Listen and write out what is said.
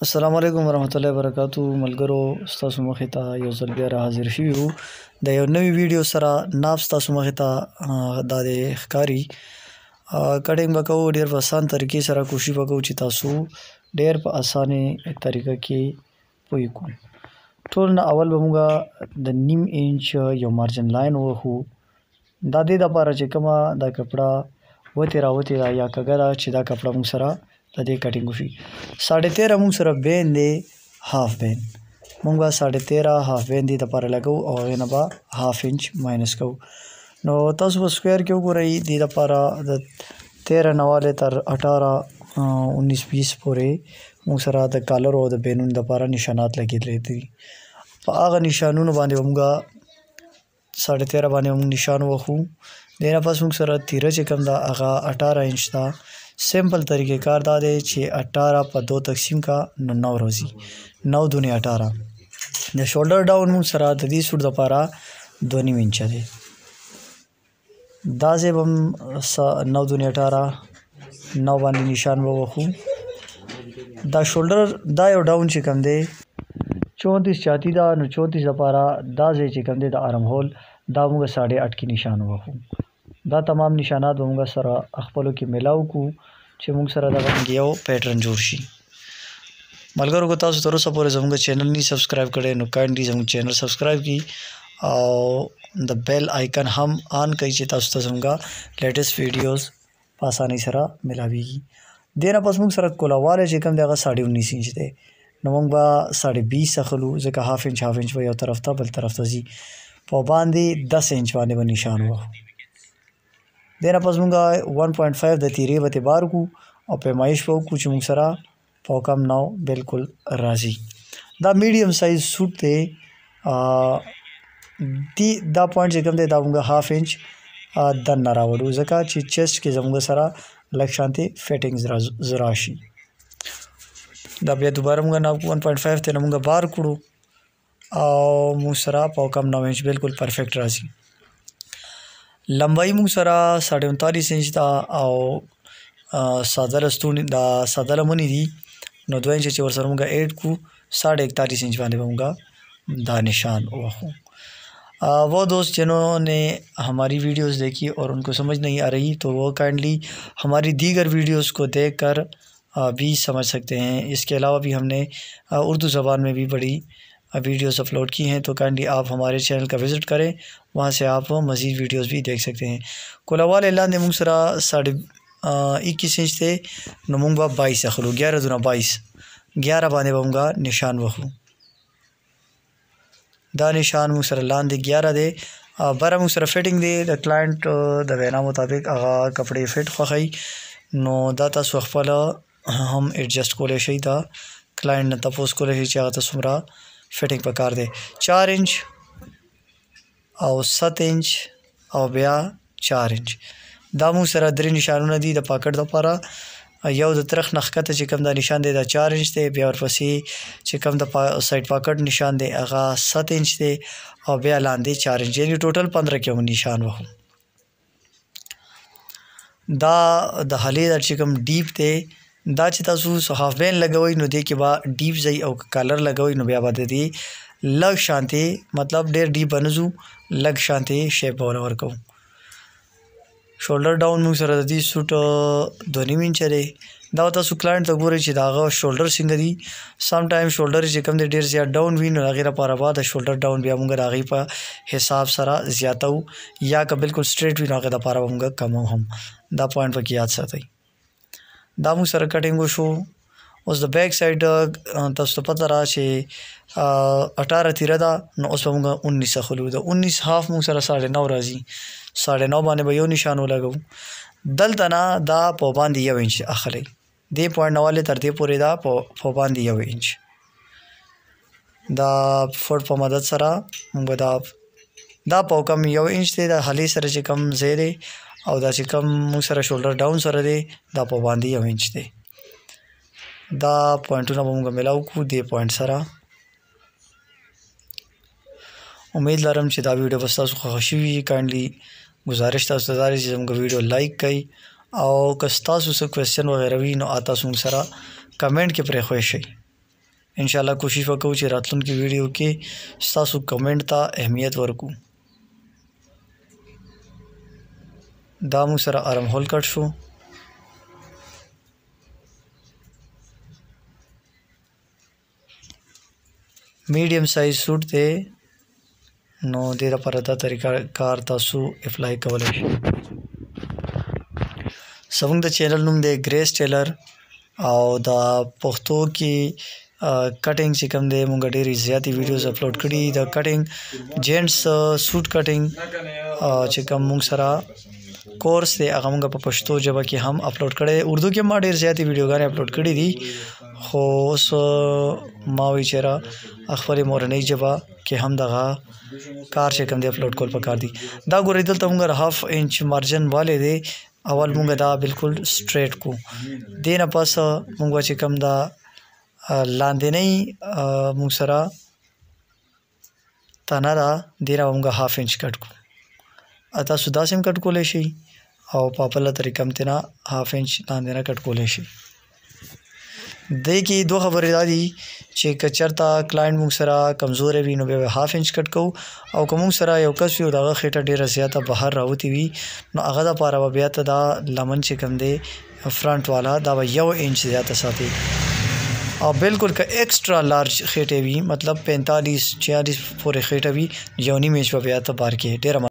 السلام علیکم ورحمۃ اللہ وبرکاتہ ملګرو ستاسو مخې ته یو ځل بیا را حاضر شوي یو د یو نوي ویډیو سره ناب ستاسو مخې ته دا د ښکاري کټینګ به کوو ډېر په اسان طریقې سره کوشش به کوو چې تاسو ډېر په اسانې طریقه کې پوه کړو ټول نه اول به موږ د نیم انچ یو مارجن لاین ووهو دا دې دپاره چې کومه دا کپړه وتې راوتې ده یا کږه ده چې دا کپړه موږ سره د دې کټینګ وشي 13.5 موږ سره بین دی هاف بین موږ به 13.5 هاف بین دی دپاره لګو او هغې نه به هاف انچ ماینس کوو نو تاسو په سکویر کې وګورئ دې دپاره د 13 نه والې تر 18 19 20 پورې موږ سره د کالر او د بینونو دپاره نشانات لګېدلي دي په هغه نشانونو باندې به موږ 13.5 باندې موږ نشان ووهو دې نه پس موږ سره تیره چې کوم ده هغه 18 انچ ده سمپل طریقې کار دا دی چې 18 په 2 تقسیم کا نو 9 راځي 9 دونې 18 د شولډر ډاون موږ سره د دې سوټ دپاره 2.5 انچه دی دا ځای به هم 9 دونې 18 9 باندې نشان به ووهو دا شولډر دا یو ډاون چې کوم دی 34 چاتی دا نو 34 دپاره دا ځای چې کوم دی د آرم هول دا موږ 8.5 کې نشان ووهو دا تمام نشانات به موږ سره خپلو کې میلاو کړو چې موږ سره دغه یو پیټرن جوړ شي ملګرو که تاسو تر اوسه پورې زموږ چینل نه سبسکرایب کړی نو کایندلی زموږ چینل سبسکرایب کړئ او د بیل آیکن هم آن کړئ چې تاسو ته زموږ لیټسټ ویډیوز په اسانۍ سره میلاویږي دې نه پس موږ سره کولاوالی چې کوم دی هغه 19.5 انچ دی نو موږ به 20.5 اخلو ځکه هاف انچ به یو طرف ته بل طرف ته ځي په باندې 10 انچ باندې به نشان ووهو دې نه پس موږ 1.5 د تیرې به تبار کو او پیمایش به وکړو چې موږ سره په کم 9 بالکل راځي دا میډیم سایز سوټ دی دا پوینټ چې کوم دی دا موږ هاف انچ دننه راوړو ځکه چې چیسټ کې زموږ سره لږ شانتې فټینګز راشي دا بیا دوباره موږ 1.5 ته نه موږ بار کړو او موږ سره په کم 9 انچ بالکل پرفیکټ راځي لمبایي موږ سره 39 انچ ده او ساده لستونې دا ساده لمنې دي نو 2 انچ چې ورسره موږ ایډ کړو 41.5 انچ باندې به موږ دا نشان ووهو وہ دوست جنہوں نے ہماری ویڈیوز دیکھی اور ان کو سمجھ نہیں آ رہی تو وہ کائنڈلی ہماری دیگر ویڈیوز کو دیکھ کر بھی سمجھ سکتے ہیں اس کے علاوہ بھی ہم نے اردو زبان میں بھی بڑی ویڈیوز اپلوڈ کی ہیں تو کائنڈلی آپ ہمارے چینل کا وزٹ کریں وہاں سے آپ مزید ویڈیوز بھی دیکھ سکتے ہیں کولاوال اعلان موږ سره 21 انچ دی نو موږ به 22 اخلو 11 دونه 22 11 باندې به موږ نشان وخو دا نشان موږ سره لاندې 11 دی بره موږ سره فټینګ دی د کلاینټ د وینا مطابق هغه کپړې فټ خوښوي نو دا تاسو خپل هم ایڈجسټ کولی شئ دا کلاینټ نه تپوس کولی شئ چې هغه ته څومره فټینګ پکار دی 4 انچ او 7 انچ او بیا 4 انچ دا موږ سره درې نشانونه دي د پاکټ دپاره یو د ترخ نه ښکته چې کوم دا نشان دی دا 4 انچ دی بیا ورپسې چې کوم د سایډ پاکټ نشان دی هغه 7 انچ دی او بیا لاندې 4 انچ یعنی ټوټل 15 کې موږ نشان وهو دا د هلې دا چې کوم ډیپ دی دا چې تاسو هاف بین لګوئ نو دې کې به ډیپ ځئ او کالر لګوئ نو بیا به د دې لږ شانتې مطلب ډېر ډیپ به نه ځو لږ شانتې شیپ به وله ورکوو شولډر ډاون موږ سره د دې سوټ 2.5 انچه دی دا تاسو کلاینټ ته ګورئ چې د هغه شولډر څنګه دي سم ټایم شولډر چې کوم دی ډېر زیات ډاون وي نو د هغې لپاره به د شولډر ډاون بیا موږ د هغې په حساب سره زیاتو یا که بالکل سټریټ وي نو هغې دپاره به موږ کمو هم دا پوینټ پکې یاد ساتئ دا موږ سره کټینګ وشو اوس د بیک سایډ تاسو ته پته را چې 18 تیره ده نو اوس به موږ 19 اخلو د 19 هاف موږ سره 9.5 راځي 9.5 باندې به یو نشان ولګو دلته نه دا په باندې 1 انچ اخلی دې پوینټ نه والې تر دې پورې دا په باندې 1 انچ دا فوټ په مدد سره موږ دا په کم 1 انچ دی د هلې سره چې کم ځای دی او دا چې کوم موږ سره شولډر ډاون سره دی دا په باندې 1 انچ دی دا پوینټونه به موږ میلاو کړو دې پوینټ سره امید لرم چې دا ویډیو به ستاسو خوښه شوي کایندلی گزارش تاسو ته دا دی چې زموږ ویډیو لایک کړئ او که ستاسو څه کوېسچن وغیره وي نو تاسو موږ سره کمنټ کې پرېښوی شئ انشاءالله کوشش وکړو چې راتلونکي ویډیو کې ستاسو کمنټ ته اهمیت ورکړو. دا موږ سره آرم هول کټ شو. میډیم سایز سوټ دی نو دې لپاره دا طریقه کار تاسو اپلای کولی شئ. زموږ د چینل نوم دی ګریس ټیلر او د پښتو کې کټینګ چې کوم دی مونږ ډېرې زیاتې ویډیوز اپلوډ کړي. د کټینګ جینټس سوټ کټینګ چې کوم مونږ سره کورس دی هغه مونږ په پښتو ژبه کې هم اپلوډ کړی. اردو کې ما ډېر زیاتې ویډیوګانې اپلوډ کړي دي خو اوس ما وی چېرې خپلې مورنۍ ژبه کې هم دغه کار چې کوم دی اپلوډ کول پکار دي. دا ګورئ دلته مونږ 1/2 انچ مارجن والی دی. اول مونږ دا بالکل سټریټ کو. دې نه پس مونږ چې کوم دا لاندنۍ مونږ سره تنه ده دې نه مونږ 1/2 انچ کټ کو. تاسو داسې هم کټ کولی شئ او په خپله طریقه هم ترې نه 1/2 انچ لاندې نه کټ کولی شئ. دې کې دوه خبرې دا دي چې که چېرته کلاینټ مونږ سره کمزوری وي نو بیا 1/2 انچ کټ کوو او که مونږ سره یو کس وي او د هغه خېټه ډېره زیاته بهر راوتې وي نو هغه دپاره به بیا ته دا لمن چې کوم دی فرنټ والا دا به 1 انچ زیاته ساتي. او بالکل که ایکسټرا لارج خېټې وي مطلب 45-46 پورې خېټه وي 1.5 انچ به بیا ته بار کې ډېره